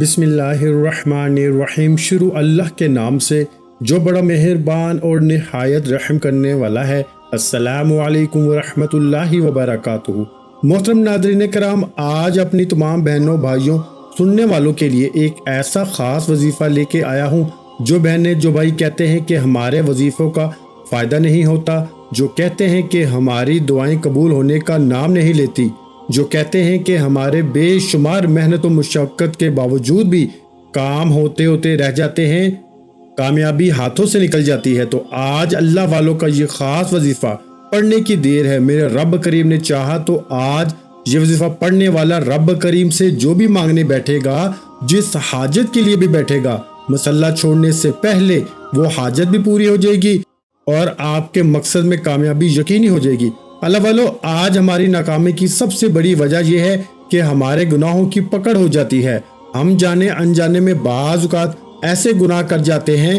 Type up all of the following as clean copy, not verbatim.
بسم اللہ الرحمن الرحیم۔ شروع اللہ کے نام سے جو بڑا مہربان اور نہایت رحم کرنے والا ہے۔ السلام علیکم ورحمۃ اللہ وبرکاتہ۔ محترم ناظرین کرام، آج اپنی تمام بہنوں بھائیوں سننے والوں کے لیے ایک ایسا خاص وظیفہ لے کے آیا ہوں۔ جو بہنیں جو بھائی کہتے ہیں کہ ہمارے وظیفوں کا فائدہ نہیں ہوتا، جو کہتے ہیں کہ ہماری دعائیں قبول ہونے کا نام نہیں لیتی، جو کہتے ہیں کہ ہمارے بے شمار محنت و مشقت کے باوجود بھی کام ہوتے ہوتے رہ جاتے ہیں، کامیابی ہاتھوں سے نکل جاتی ہے، تو آج اللہ والوں کا یہ خاص وظیفہ پڑھنے کی دیر ہے۔ میرے رب کریم نے چاہا تو آج یہ وظیفہ پڑھنے والا رب کریم سے جو بھی مانگنے بیٹھے گا، جس حاجت کے لیے بھی بیٹھے گا، مسلح چھوڑنے سے پہلے وہ حاجت بھی پوری ہو جائے گی اور آپ کے مقصد میں کامیابی یقینی ہو جائے گی۔ اللہ والو، آج ہماری ناکامی کی سب سے بڑی وجہ یہ ہے کہ ہمارے گناہوں کی پکڑ ہو جاتی ہے۔ ہم جانے انجانے میں بعض اوقات ایسے گناہ کر جاتے ہیں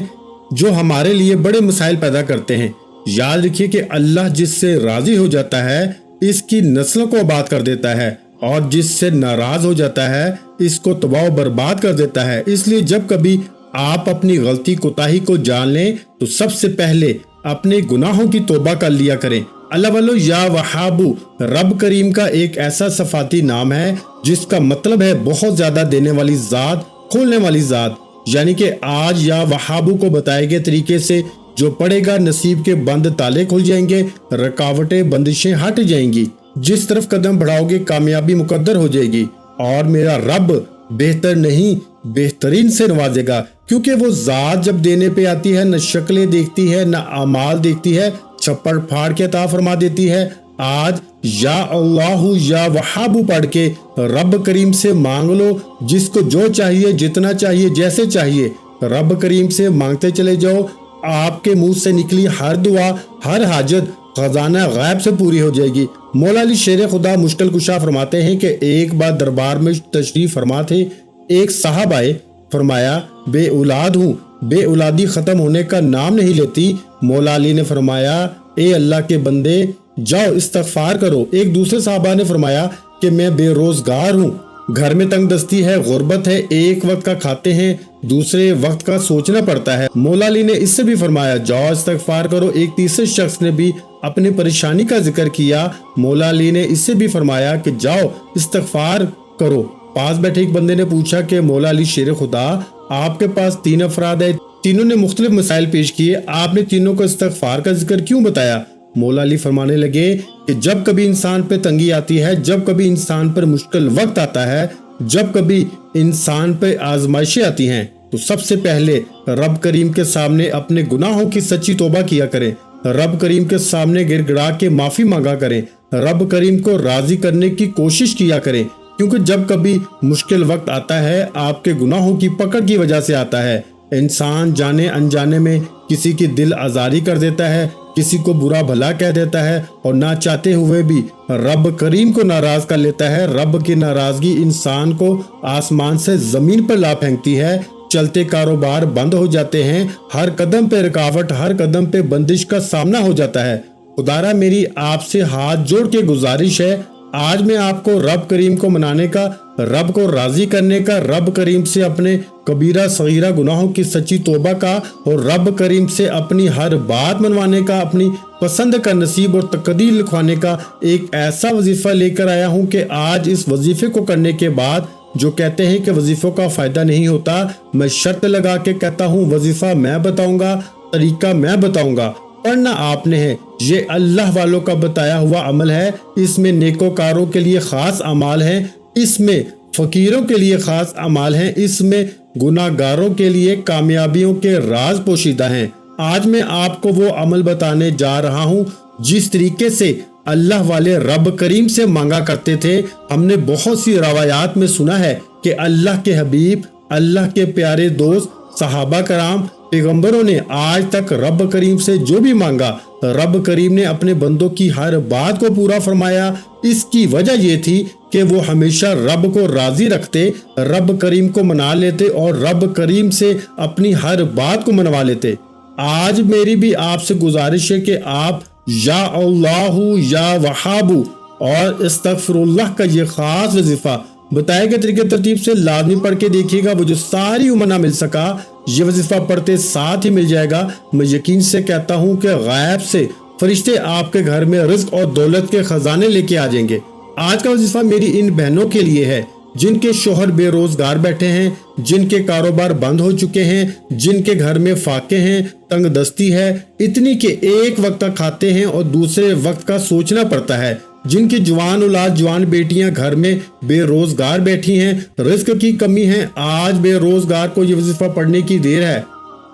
جو ہمارے لیے بڑے مسائل پیدا کرتے ہیں۔ یاد رکھیے کہ اللہ جس سے راضی ہو جاتا ہے اس کی نسلوں کو آباد کر دیتا ہے، اور جس سے ناراض ہو جاتا ہے اس کو تباہ و برباد کر دیتا ہے۔ اس لیے جب کبھی آپ اپنی غلطی کوتاہی کو جان لیں تو سب سے پہلے اپنے گناہوں کی توبہ کر لیا کریں۔ اللہ والو، یا وہابو رب کریم کا ایک ایسا صفاتی نام ہے جس کا مطلب ہے بہت زیادہ دینے والی ذات، کھولنے والی ذات۔ یعنی کہ آج یا وہابو کو بتائے گئے طریقے سے جو پڑھے گا، نصیب کے بند تالے کھل جائیں گے، رکاوٹیں بندشیں ہٹ جائیں گی، جس طرف قدم بڑھاؤ گے کامیابی مقدر ہو جائے گی، اور میرا رب بہتر نہیں بہترین سے نوازے گا، کیونکہ وہ ذات جب دینے پہ آتی ہے نہ شکلیں دیکھتی ہے نہ اعمال دیکھتی ہے، چھپڑ پھاڑ کے عطا فرما دیتی ہے۔ آج یا اللہ یا وہابو پڑھ کے رب کریم سے مانگ لو، جس کو جو چاہیے، جتنا چاہیے، جیسے چاہیے، رب کریم سے مانگتے چلے جاؤ۔ آپ کے منہ سے نکلی ہر دعا، ہر حاجت خزانہ غیب سے پوری ہو جائے گی۔ مولا علی شیر خدا مشکل کشا فرماتے ہیں کہ ایک بار دربار میں تشریف فرما تھے، ایک صاحب آئے، فرمایا بے اولاد ہوں، بے اولادی ختم ہونے کا نام نہیں لیتی۔ مولا علی نے فرمایا اے اللہ کے بندے، جاؤ استغفار کرو۔ ایک دوسرے صحابہ نے فرمایا کہ میں بے روزگار ہوں، گھر میں تنگ دستی ہے، غربت ہے، ایک وقت کا کھاتے ہیں، دوسرے وقت کا سوچنا پڑتا ہے۔ مولا علی نے اس سے بھی فرمایا جاؤ استغفار کرو۔ ایک تیسرے شخص نے بھی اپنی پریشانی کا ذکر کیا۔ مولا علی نے اس سے بھی فرمایا کہ جاؤ استغفار کرو۔ پاس بیٹھے ایک بندے نے پوچھا کہ مولا علی شیر خدا، آپ کے پاس 3 افراد ہیں، تینوں نے مختلف مسائل پیش کیے، آپ نے تینوں کو استغفار کا ذکر کیوں بتایا؟ مولا علی فرمانے لگے کہ جب کبھی انسان پہ تنگی آتی ہے، جب کبھی انسان پر مشکل وقت آتا ہے، جب کبھی انسان پہ آزمائشیں آتی ہیں، تو سب سے پہلے رب کریم کے سامنے اپنے گناہوں کی سچی توبہ کیا کریں، رب کریم کے سامنے گر گڑا کے معافی مانگا کریں، رب کریم کو راضی کرنے کی کوشش کیا کریں، کیونکہ جب کبھی مشکل وقت آتا ہے آپ کے گناہوں کی پکڑ کی وجہ سے آتا ہے۔ انسان جانے انجانے میں کسی کی دل آزاری کر دیتا ہے، کسی کو برا بھلا کہہ دیتا ہے، اور نہ چاہتے ہوئے بھی رب کریم کو ناراض کر لیتا ہے۔ رب کی ناراضگی انسان کو آسمان سے زمین پر لا پھینکتی ہے، چلتے کاروبار بند ہو جاتے ہیں، ہر قدم پہ رکاوٹ، ہر قدم پہ بندش کا سامنا ہو جاتا ہے۔ خدارا میری آپ سے ہاتھ جوڑ کے گزارش ہے، آج میں آپ کو رب کریم کو منانے کا، رب کو راضی کرنے کا، رب کریم سے اپنے کبیرہ صغیرہ گناہوں کی سچی توبہ کا، اور رب کریم سے اپنی ہر بات منوانے کا، اپنی پسند کا نصیب اور تقدیر لکھوانے کا ایک ایسا وظیفہ لے کر آیا ہوں کہ آج اس وظیفے کو کرنے کے بعد جو کہتے ہیں کہ وظیفوں کا فائدہ نہیں ہوتا، میں شرط لگا کے کہتا ہوں وظیفہ میں بتاؤں گا، طریقہ میں بتاؤں گا، پڑھنا آپ نے ہے، یہ اللہ والوں کا بتایا ہوا عمل ہے، اس میں نیکوکاروں کے لیے خاص اعمال ہیں، اس میں فقیروں کے لیے خاص اعمال ہیں، اس میں گناہ گاروں کے لیے کامیابیوں کے راز پوشیدہ ہیں۔ آج میں آپ کو وہ عمل بتانے جا رہا ہوں جس طریقے سے اللہ والے رب کریم سے مانگا کرتے تھے۔ ہم نے بہت سی روایات میں سنا ہے کہ اللہ کے حبیب، اللہ کے پیارے دوست، صحابہ کرام، پیغمبروں نے آج تک رب کریم سے جو بھی مانگا، رب کریم نے اپنے بندوں کی ہر بات کو پورا فرمایا۔ اس کی وجہ یہ تھی کہ وہ ہمیشہ رب کو راضی رکھتے، رب کریم کو منا لیتے اور رب کریم سے اپنی ہر بات کو منوا لیتے۔ آج میری بھی آپ سے گزارش ہے کہ آپ یا اللہ یا وہابو اور استغفر اللہ کا یہ خاص وظیفہ बताए गए तरीके तरतीब से लाजमी पढ़ के देखिएगा। वो जो सारी उम्र ना मिल सका, ये वजीफा पढ़ते साथ ही मिल जाएगा। मैं यकीन से कहता हूँ कि गायब से फरिश्ते आपके घर में रिज्क और दौलत के खजाने लेके आ जाएंगे। आज का वजीफा मेरी इन बहनों के लिए है जिनके शोहर बेरोजगार बैठे हैं, जिनके कारोबार बंद हो चुके हैं, जिनके घर में फाके हैं, तंग दस्ती है, इतनी के एक वक्त का खाते हैं और दूसरे वक्त का सोचना पड़ता है, जिनकी जवान औलाद जवान बेटियां घर में बेरोजगार बैठी हैं, रिस्क की कमी है। आज बेरोजगार को ये वजीफा पढ़ने की देर है,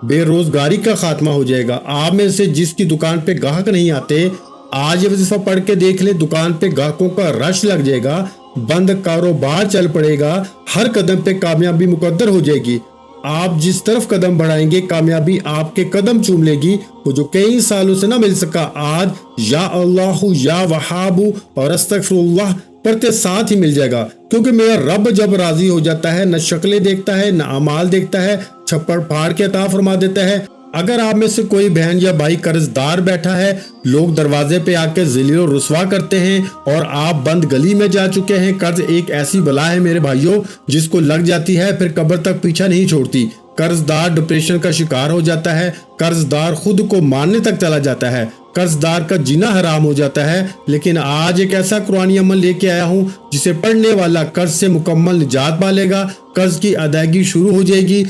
बेरोजगारी का खात्मा हो जाएगा। आप में से जिसकी दुकान पे ग्राहक नहीं आते, आज ये वजीफा पढ़ के देख ले, दुकान पे ग्राहकों का रश लग जाएगा, बंद कारोबार चल पड़ेगा, हर कदम पे कामयाबी मुकद्दर हो जाएगी। आप जिस तरफ कदम बढ़ाएंगे कामयाबी आपके कदम चूम लेगी। वो जो कई सालों से ना मिल सका, आज या अल्लाहु या वहाबु और अस्तगफिरुल्लाह पढ़ते साथ ही मिल जाएगा। क्योंकि मेरा रब जब राजी हो जाता है, न शक्लें देखता है, न अमाल देखता है, छप्पड़ फाड़ के अता फरमा देता है। अगर आप में से कोई बहन या भाई कर्जदार बैठा है, लोग दरवाजे पे आके ज़लील और रुस्वा करते हैं और आप बंद गली में जा चुके हैं। कर्ज एक ऐसी बला है मेरे भाइयों, जिसको लग जाती है फिर कब्र तक पीछा नहीं छोड़ती। कर्जदार डिप्रेशन का शिकार हो जाता है, कर्जदार खुद को मारने तक चला जाता है, कर्जदार का जीना हराम हो जाता है। लेकिन आज एक ऐसा कुरानी अमल लेके आया हूँ जिसे पढ़ने वाला कर्ज से मुकम्मल निजात पालेगा, कर्ज की अदायगी शुरू हो जाएगी।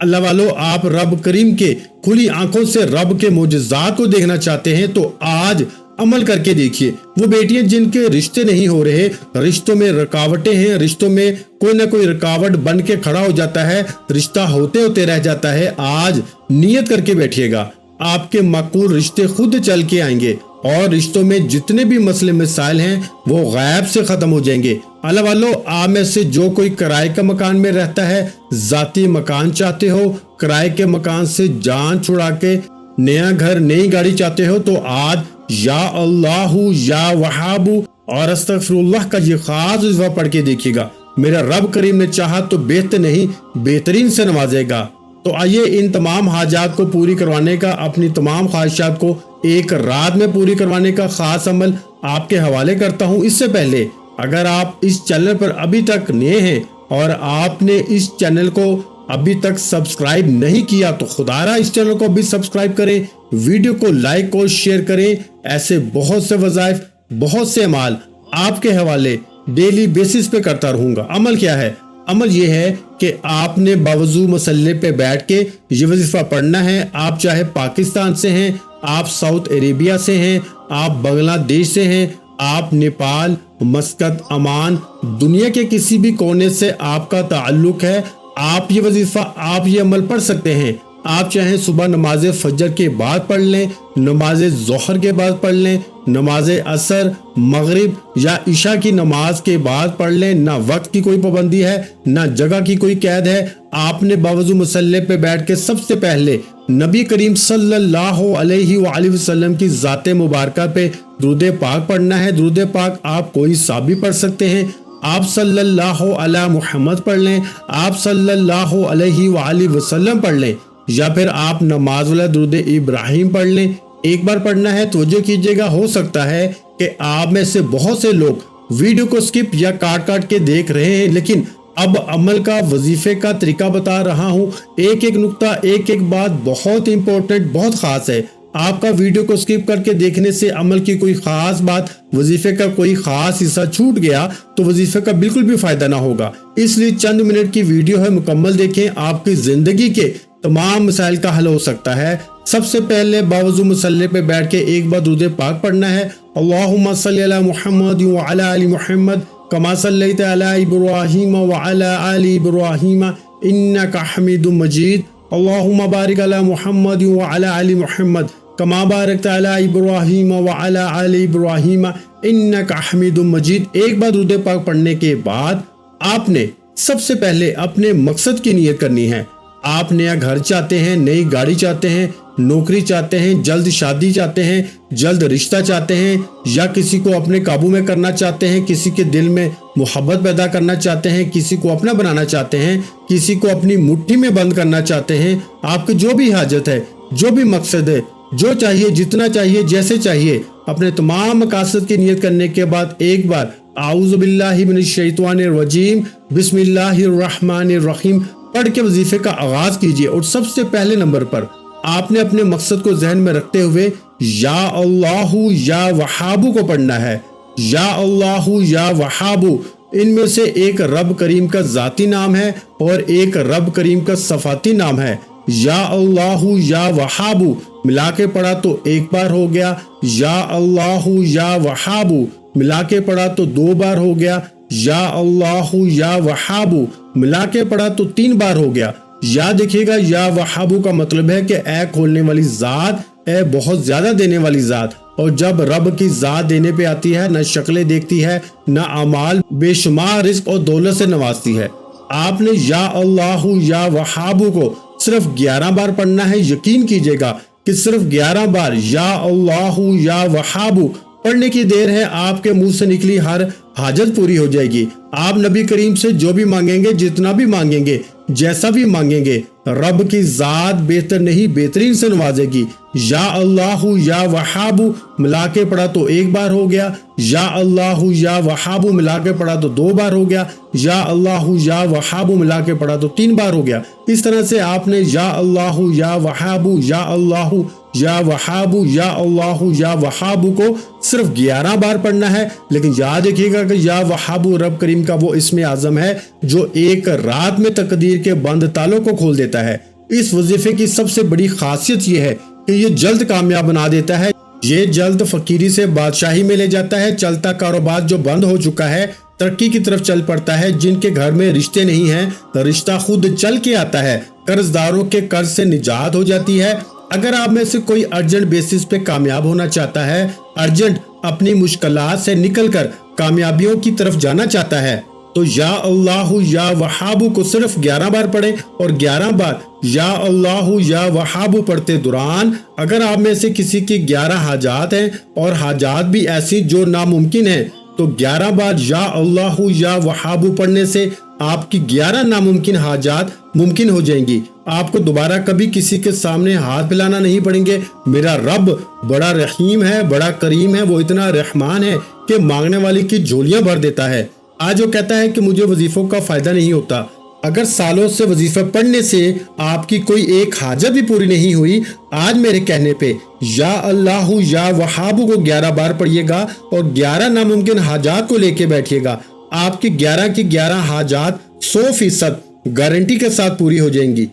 अल्लाह वालों, आप रब करीम के खुली आंखों से रब के मोजज़ात को देखना चाहते हैं तो आज अमल करके देखिए। वो बेटियां जिनके रिश्ते नहीं हो रहे, रिश्तों में रुकावटें हैं, रिश्तों में कोई ना कोई रुकावट बन के खड़ा हो जाता है, रिश्ता होते होते रह जाता है, आज नियत करके बैठिएगा, आपके माकूल रिश्ते खुद चल के आएंगे और रिश्तों में जितने भी मसले मसाइल हैं वो गायब से खत्म हो जाएंगे। अल्लाह वालों, आप में से जो कोई किराए का मकान में रहता है, जाती मकान चाहते हो, किराए के मकान से जान छुड़ा के नया घर नई गाड़ी चाहते हो, तो आज या अल्लाहु या वहाबु और अस्तगफिरुल्लाह का ये खास वजीफा पढ़ के देखिएगा। मेरा रब करीम ने चाहा तो बेहतर नहीं बेहतरीन से नवाजेगा। तो आइए इन तमाम हाजात को पूरी करवाने का, अपनी तमाम ख्वाहिशात को एक रात में पूरी करवाने का खास अमल आपके हवाले करता हूँ। इससे पहले अगर आप इस चैनल पर अभी तक नए हैं और आपने इस चैनल को अभी तक सब्सक्राइब नहीं किया तो खुदारा इस चैनल को अभी सब्सक्राइब करें, वीडियो को लाइक और शेयर करें। ऐसे बहुत से वज़ाइफ, बहुत से अमाल आपके हवाले डेली बेसिस पे करता रहूंगा। अमल क्या है? अमल ये है कि आपने बावजू मसल्ले पे बैठ के ये वजीफा पढ़ना है। आप चाहे पाकिस्तान से हैं, आप सऊदी अरेबिया से हैं, आप बांग्लादेश से हैं, आप नेपाल, मस्कत, अमान, दुनिया के किसी भी कोने से आपका ताल्लुक है, आप ये वजीफा, आप ये अमल पढ़ सकते हैं। आप चाहें सुबह नमाज फजर के बाद पढ़ लें, नमाज ज़ोहर के बाद पढ़ लें, नमाज असर, मगरिब या इशा की नमाज के बाद पढ़ लें। ना वक्त की कोई पाबंदी है, ना जगह की कोई कैद है। आपने बावजू मुसल्ले पे बैठ के सबसे पहले नबी करीम सल्लल्लाहु अलैहि वसल्लम की ज़ाते मुबारका पे दुरूद पाक पढ़ना है। दुरूद पाक आप कोई सा भी पढ़ सकते हैं। आप सल्लल्लाहु अला मुहम्मद पढ़ लें, आप सल्लल्लाहु अलैहि वसल्लम पढ़ लें, या फिर आप नमाज वाला दुरूद इब्राहिम पढ़ लें। एक बार पढ़ना है, तवज्जो कीजिएगा। हो सकता है कि आप में से बहुत से लोग वीडियो को स्किप या काट काट के देख रहे हैं, लेकिन अब अमल का वजीफे का तरीका बता रहा हूँ। एक एक नुक्ता, एक एक बात बहुत इंपॉर्टेंट, बहुत खास है। आपका वीडियो को स्किप करके देखने से अमल की कोई खास बात, वजीफे का कोई खास हिस्सा छूट गया तो वजीफे का बिल्कुल भी फायदा ना होगा। इसलिए चंद मिनट की वीडियो है, मुकम्मल देखें, आपकी जिंदगी के तमाम मसाइल का हल हो सकता है। सबसे पहले बावजू मुसल्ले पे बैठ के एक बार दुरूद पाक पढ़ना है। अल्लाहुम्मा सल्ली अला मुहम्मद व अला आलि मुहम्मद कमा सल्लैता अला इब्राहीम व अला आलि इब्राहीम इन्नका हमीदुम मजीद। अल्लाहुम्मा बारिक अला मुहम्मद व अला आलि मुहम्मद कमा बारकता अला इब्राहीम व अला आलि इब्राहीम इन्नका हमीदुम मजीद। एक बार दुरूद पाक पढ़ने के बाद आपने सबसे पहले अपने मकसद की नियत करनी है। आप नया घर चाहते हैं, नई गाड़ी चाहते हैं, नौकरी चाहते हैं, जल्द शादी चाहते हैं, जल्द रिश्ता चाहते हैं, या किसी को अपने काबू में करना चाहते हैं, किसी के दिल में मोहब्बत पैदा करना चाहते हैं, किसी को अपना बनाना चाहते हैं, किसी को अपनी मुट्ठी में बंद करना चाहते हैं। आपकी जो भी हाजत है, जो भी मकसद है, जो चाहिए, जितना चाहिए, जैसे चाहिए, अपने तमाम मकासद की नियत करने के बाद एक बार आऊज़ु बिल्लाहि मिनश शैतानिर रजीम, बिस्मिल्लाहिर्रहमानिर्रहीम पढ़ के वजीफे का आगाज कीजिए। और सबसे पहले नंबर पर आपने अपने मकसद को जहन में रखते हुए या अल्लाहु या वहाबु को पढ़ना है। या अल्लाहु या वहाबु, इनमें से एक रब करीम का जाती नाम है और एक रब करीम का सफाती नाम है। या अल्लाहु या वहाबु मिला के पढ़ा तो एक बार हो गया, या अल्लाहु या वहाबु मिला के पढ़ा तो 2 बार हो गया, या अल्लाहु या वहाबु मिला के पढ़ा तो 3 बार हो गया। याद रखिएगा, या वहाबु का मतलब है कि ए खोलने वाली जात, ए बहुत ज्यादा देने वाली जात। और जब रब की जात देने पे आती है, न शक्लें देखती है, न अमाल, बेशुमार रिस्क और दौलत से नवाजती है। आपने या अल्लाहु या वहाबु को सिर्फ 11 बार पढ़ना है। यकीन कीजिएगा कि सिर्फ 11 बार या अल्लाहु या वहाबु पढ़ने की देर है, आपके मुंह से निकली हर हाजत पूरी हो जाएगी। आप नबी करीम से जो भी मांगेंगे, जितना भी मांगेंगे, जैसा भी मांगेंगे, रब की जात बेहतर नहीं बेहतरीन से नवाजेगी। या अल्लाहु या वहाबु मिला के पढ़ा तो 1 बार हो गया, या अल्लाहु या वहाबु मिला के पढ़ा तो 2 बार हो गया, या अल्लाहु या वहाबु मिला के पढ़ा तो 3 बार हो गया। इस तरह से आपने या अल्लाहु या वहाबु, या अल्लाहु या वहाबु, या अल्लाहु या वहाबु को सिर्फ 11 बार पढ़ना है। लेकिन याद रखिएगा कि या वहाबु रब करीम का वो इस्म आजम है जो एक रात में तकदीर के बंद तालों को खोल देता है। इस वजीफे की सबसे बड़ी खासियत ये है कि ये जल्द कामयाब बना देता है। ये जल्द फकीरी से बादशाही में ले जाता है। चलता कारोबार जो बंद हो चुका है, तरक्की की तरफ चल पड़ता है। जिनके घर में रिश्ते नहीं हैं, रिश्ता खुद चल के आता है। कर्जदारों के कर्ज से निजात हो जाती है। अगर आप में से कोई अर्जेंट बेसिस पे कामयाब होना चाहता है, अर्जेंट अपनी मुश्किलात से निकलकर कामयाबियों की तरफ जाना चाहता है, तो या अल्लाहु या वहाबु को सिर्फ 11 बार पढ़े। और 11 बार या अल्लाहु या वहाबु पढ़ते दौरान अगर आप में से किसी की 11 हाजात हैं और हाजात भी ऐसी जो नामुमकिन है, तो 11 बार या अल्लाहु या वहाबु पढ़ने से आपकी 11 नामुमकिन हाजात मुमकिन हो जाएंगी। आपको दोबारा कभी किसी के सामने हाथ फैलाना नहीं पड़ेंगे। मेरा रब बड़ा रहीम है, बड़ा करीम है, वो इतना रहमान है कि मांगने वाले की झोलियां भर देता है। आज वो कहता है कि मुझे वजीफों का फायदा नहीं होता। अगर सालों से वजीफा पढ़ने से आपकी कोई एक हाजत भी पूरी नहीं हुई, आज मेरे कहने पे या अल्लाहु या वहाबु को 11 बार पढ़िएगा और 11 नामुमकिन हाजात को लेके बैठिएगा। आपकी 11 की 11 हाजात 100% गारंटी के साथ पूरी हो जाएंगी।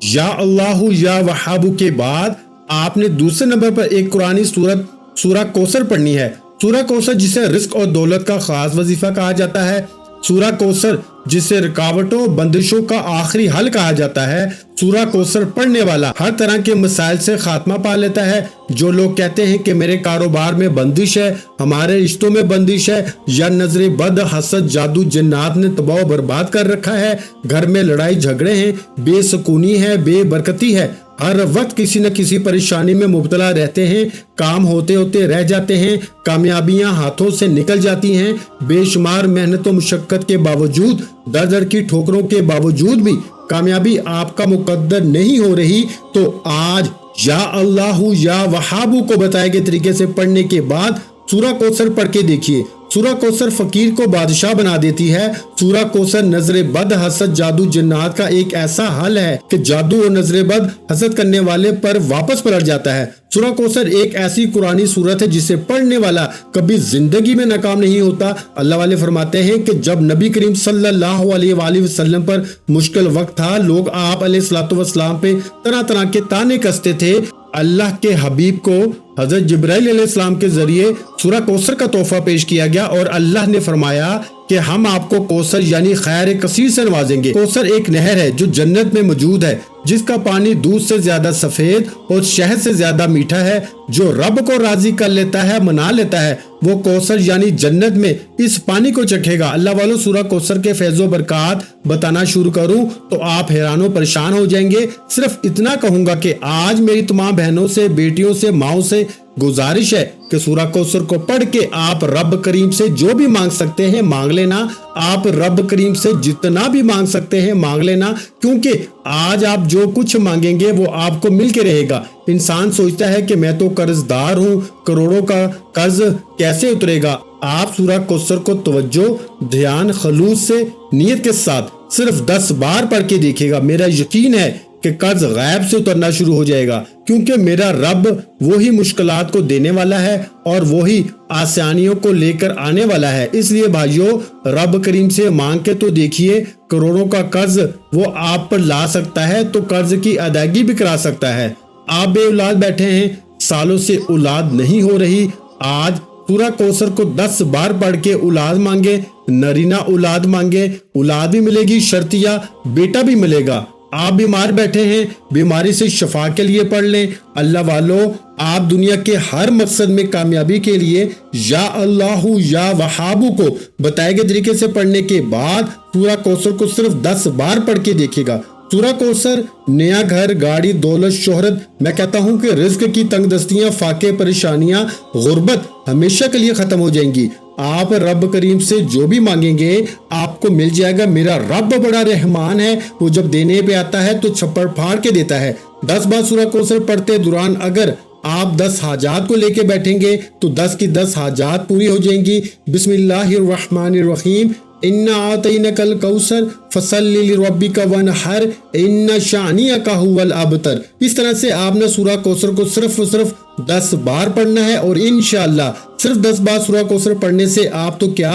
या अल्लाहु या वहाबु के बाद आपने दूसरे नंबर पर एक कुरानी सूरत सूरा कौसर पढ़नी है। सूरा कौसर जिसे रिस्क और दौलत का खास वजीफा कहा जाता है। सूरा कौसर जिसे रुकावटों बंदिशों का आखिरी हल कहा जाता है। सूरा कौसर पढ़ने वाला हर तरह के मसाइल से खात्मा पा लेता है। जो लोग कहते हैं कि मेरे कारोबार में बंदिश है, हमारे रिश्तों में बंदिश है, या नजरे बद, हसद, जादू, जिन्नात ने तबाह बर्बाद कर रखा है, घर में लड़ाई झगड़े हैं, बेसुकूनी है, बेबरकती है, हर वक्त किसी न किसी परेशानी में मुब्तला रहते हैं, काम होते होते रह जाते हैं, कामयाबियां हाथों से निकल जाती हैं, बेशुमार मेहनत और मुशक्कत के बावजूद, दर दर की ठोकरों के बावजूद भी कामयाबी आपका मुकद्दर नहीं हो रही, तो आज या अल्लाहु या वहाबु को बताए गए तरीके से पढ़ने के बाद सूरा कौसर पढ़ के देखिए। सूरा कौसर फकीर को बादशाह बना देती है। सूरा कौसर नजरे बद, हसद, जादू, जिन्नात का एक ऐसा हल है कि जादू और नजरे बद, हसद करने वाले पर वापस पलट जाता है। सूरा कौसर एक ऐसी कुरानी सूरत है जिसे पढ़ने वाला कभी जिंदगी में नाकाम नहीं होता। अल्लाह वाले फरमाते हैं कि जब नबी करीम सल्लल्लाहु अलैहि वसल्लम पर मुश्किल वक्त था, लोग आप अलैहिस्सलातु वस्सलाम पे तरह तरह के ताने कसते थे। अल्लाह के हबीब को हजरत जिब्राइल अलैहिस्सलाम के जरिए सूरा कौसर का तोहफा पेश किया गया और अल्लाह ने फरमाया कि हम आपको कौसर यानी खैर कसीर से नवाजेंगे। कौसर एक नहर है जो जन्नत में मौजूद है, जिसका पानी दूध से ज्यादा सफेद और शहद से ज्यादा मीठा है। जो रब को राजी कर लेता है, मना लेता है, वो कौसर यानी जन्नत में इस पानी को चखेगा। अल्लाह वालों, सूरा कौसर के फैज़ो बरकात बताना शुरू करूं तो आप हैरानो परेशान हो जाएंगे। सिर्फ इतना कहूंगा कि आज मेरी तमाम बहनों से, बेटियों से, माओ से गुजारिश है कि सूरा कौसर को पढ़ के आप रब करीम से जो भी मांग सकते हैं मांग लेना। आप रब करीम से जितना भी मांग सकते हैं मांग लेना, क्योंकि आज आप जो कुछ मांगेंगे वो आपको मिल के रहेगा। इंसान सोचता है कि मैं तो कर्जदार हूँ, करोड़ों का कर्ज कैसे उतरेगा। آپ سورہ کوثر کو توجہ، دھیان، خلوص سے، نیت کے ساتھ صرف 10 بار پڑھ کے دیکھے گا، میرا یقین ہے کہ قرض غیب سے اترنا شروع ہو جائے گا، کیونکہ میرا رب وہی مشکلات کو دینے والا ہے اور وہی آسانیوں کو لے کر آنے والا ہے۔ اس لیے بھائیو، رب کریم سے مانگ کے تو دیکھیے، کروڑوں کا قرض وہ آپ پر لا سکتا ہے تو قرض کی ادائیگی بھی کرا سکتا ہے۔ آپ بے اولاد بیٹھے ہیں، سالوں سے اولاد نہیں ہو رہی، آج سورہ کوثر کو 10 بار پڑھ کے اولاد مانگے، نرینہ اولاد مانگے، اولاد بھی ملے گی، شرطیہ بیٹا بھی ملے گا۔ آپ بیمار بیٹھے ہیں، بیماری سے شفا کے لیے پڑھ لیں۔ اللہ والو، آپ دنیا کے ہر مقصد میں کامیابی کے لیے یا اللہ یا وہابو کو بتائے گئے طریقے سے پڑھنے کے بعد سورہ کوثر کو صرف 10 بار پڑھ کے دیکھے گا۔ سورہ کوثر، نیا گھر، گاڑی، دولت، شہرت، میں کہتا ہوں کہ رزق کی تنگ دستیاں، فاقے، پریشانیاں، غربت ہمیشہ کے لیے ختم ہو جائیں گی۔ آپ رب کریم سے جو بھی مانگیں گے آپ کو مل جائے گا۔ میرا رب بڑا رحمان ہے، وہ جب دینے پہ آتا ہے تو چھپڑ پھاڑ کے دیتا ہے۔ 10 بار سورہ کوثر پڑھتے دوران اگر آپ 10 حاجات کو لے کے بیٹھیں گے تو 10 کی 10 حاجات پوری ہو جائیں گی۔ بسم اللہ الرحمن الرحیم، اِنَّا أَعْطَيْنَاكَ الْكَوْثَرَ فَصَلِّ لِرَبِّكَ وَانْحَرْ إِنَّ شَانِئَكَ هُوَ الْأَبْتَرُ۔ اس طرح سے آپ نے سورہ کوثر کو صرف 10 بار پڑھنا ہے، اور انشاءاللہ صرف 10 بار سورہ کوثر پڑھنے سے آپ تو کیا،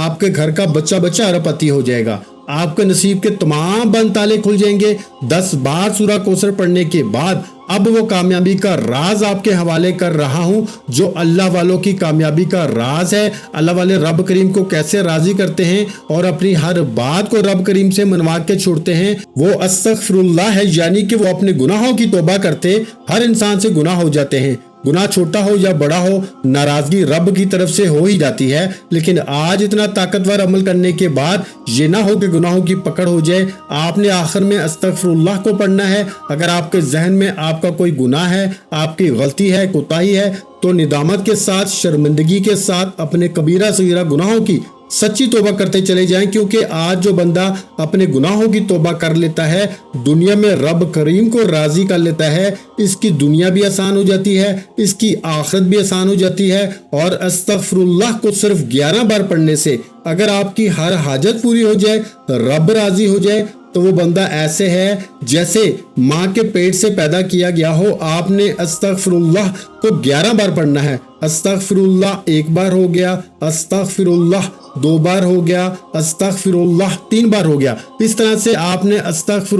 آپ کے گھر کا بچہ اربپتی ہو جائے گا، آپ کے نصیب کے تمام بند تالے کھل جائیں گے۔ 10 بار سورہ کوثر پڑھنے کے بعد اب وہ کامیابی کا راز آپ کے حوالے کر رہا ہوں، جو اللہ والوں کی کامیابی کا راز ہے۔ اللہ والے رب کریم کو کیسے راضی کرتے ہیں اور اپنی ہر بات کو رب کریم سے منوا کے چھوڑتے ہیں، وہ استغفر اللہ ہے، یعنی کہ وہ اپنے گناہوں کی توبہ کرتے۔ ہر انسان سے گناہ ہو جاتے ہیں، گناہ چھوٹا ہو یا بڑا ہو، ناراضگی رب کی طرف سے ہو ہی جاتی ہے، لیکن آج اتنا طاقتور عمل کرنے کے بعد یہ نہ ہو کہ گناہوں کی پکڑ ہو جائے۔ آپ نے آخر میں استغفر اللہ کو پڑھنا ہے۔ اگر آپ کے ذہن میں آپ کا کوئی گناہ ہے، آپ کی غلطی ہے، کوتاہی ہے، تو ندامت کے ساتھ، شرمندگی کے ساتھ اپنے کبیرہ صغیرہ گناہوں کی سچی توبہ کرتے چلے جائیں، کیونکہ آج جو بندہ اپنے گناہوں کی توبہ کر لیتا ہے، دنیا میں رب کریم کو راضی کر لیتا ہے، اس کی دنیا بھی آسان ہو جاتی ہے، اس کی آخرت بھی آسان ہو جاتی ہے۔ اور استغفر اللہ کو صرف 11 بار پڑھنے سے اگر آپ کی ہر حاجت پوری ہو جائے، رب راضی ہو جائے، تو وہ بندہ ایسے ہے جیسے ماں کے پیٹ سے پیدا کیا گیا ہو۔ آپ نے استغفر اللہ کو 11 بار پڑھنا ہے۔ استغفر اللہ 1 بار ہو گیا، استغفر اللہ 2 بار ہو گیا، استغفر اللہ 3 بار ہو گیا۔ اس طرح سے آپ نے استغفر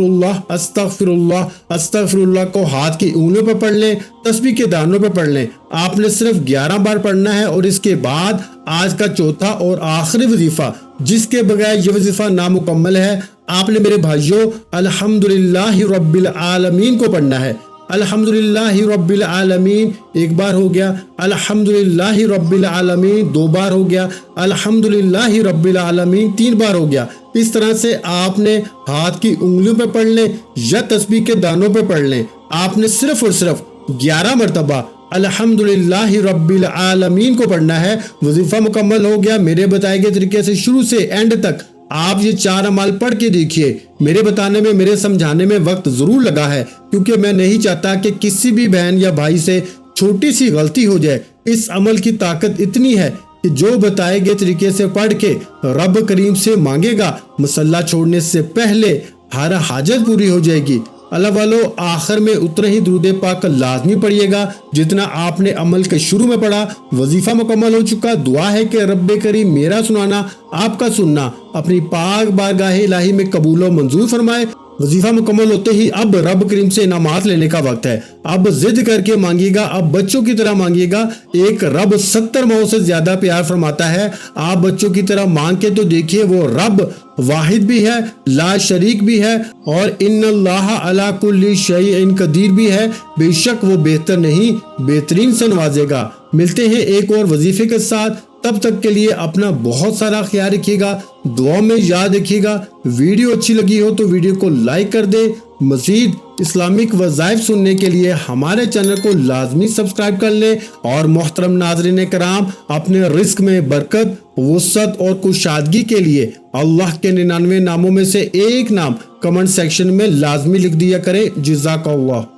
اللہ کو ہاتھ کی انگلیوں پہ پڑھ لیں، تسبیح کے دانوں پہ پڑھ لیں۔ آپ نے صرف 11 بار پڑھنا ہے، اور اس کے بعد آج کا چوتھا اور آخری وظیفہ، جس کے بغیر یہ وظیفہ نامکمل ہے، آپ نے میرے بھائیوں الحمدللہ رب العالمین کو پڑھنا ہے۔ الحمدللہ رب العالمین 1 بار ہو گیا، الحمدللہ رب العالمین 2 بار ہو گیا، الحمدللہ رب العالمین 3 بار ہو گیا۔ اس طرح سے آپ نے ہاتھ کی انگلیوں پہ پڑھ لیں یا تسبیح کے دانوں پہ پڑھ لیں۔ آپ نے صرف اور صرف 11 مرتبہ الحمدللہ رب العالمین کو پڑھنا ہے۔ وظیفہ مکمل ہو گیا۔ میرے بتائے گئے طریقے سے شروع سے اینڈ تک آپ یہ 4 اعمال پڑھ کے دیکھیے۔ میرے بتانے میں، میرے سمجھانے میں وقت ضرور لگا ہے، کیونکہ میں نہیں چاہتا کہ کسی بھی بہن یا بھائی سے چھوٹی سی غلطی ہو جائے۔ اس عمل کی طاقت اتنی ہے کہ جو بتائے گئے طریقے سے پڑھ کے رب کریم سے مانگے گا، مصلی چھوڑنے سے پہلے ہر حاجت پوری ہو جائے گی۔ اللہ والو، آخر میں اتنا ہی درود پاک لازمی پڑھیے گا جتنا آپ نے عمل کے شروع میں پڑھا۔ وظیفہ مکمل ہو چکا۔ دعا ہے کہ رب کریم میرا سنانا، آپ کا سننا اپنی پاک بارگاہ الہی میں قبول و منظور فرمائے۔ وظیفہ مکمل ہوتے ہی اب رب کریم سے انعامات لینے کا وقت ہے۔ اب ضد کر کے مانگیے گا، اب بچوں کی طرح مانگیے گا۔ ایک رب 70 ماہوں سے زیادہ پیار فرماتا ہے، آپ بچوں کی طرح مانگ کے تو دیکھیے۔ وہ رب واحد بھی ہے، لا شریک بھی ہے، اور ان اللہ علی کل شیء قدیر بھی ہے۔ بے شک وہ بہتر نہیں بہترین سے نوازے گا۔ ملتے ہیں ایک اور وظیفے کے ساتھ، تب تک کے لیے اپنا بہت سارا خیال رکھیے گا، دعا میں یاد رکھیے گا۔ ویڈیو اچھی لگی ہو تو ویڈیو کو لائک کر دے۔ مزید اسلامک وظائف سننے کے لیے ہمارے چینل کو لازمی سبسکرائب کر لیں، اور محترم ناظرین کرام، اپنے رزق میں برکت، وسعت اور کشادگی کے لیے اللہ کے 99 ناموں میں سے ایک نام کمنٹ سیکشن میں لازمی لکھ دیا کریں۔ جزاک اللہ۔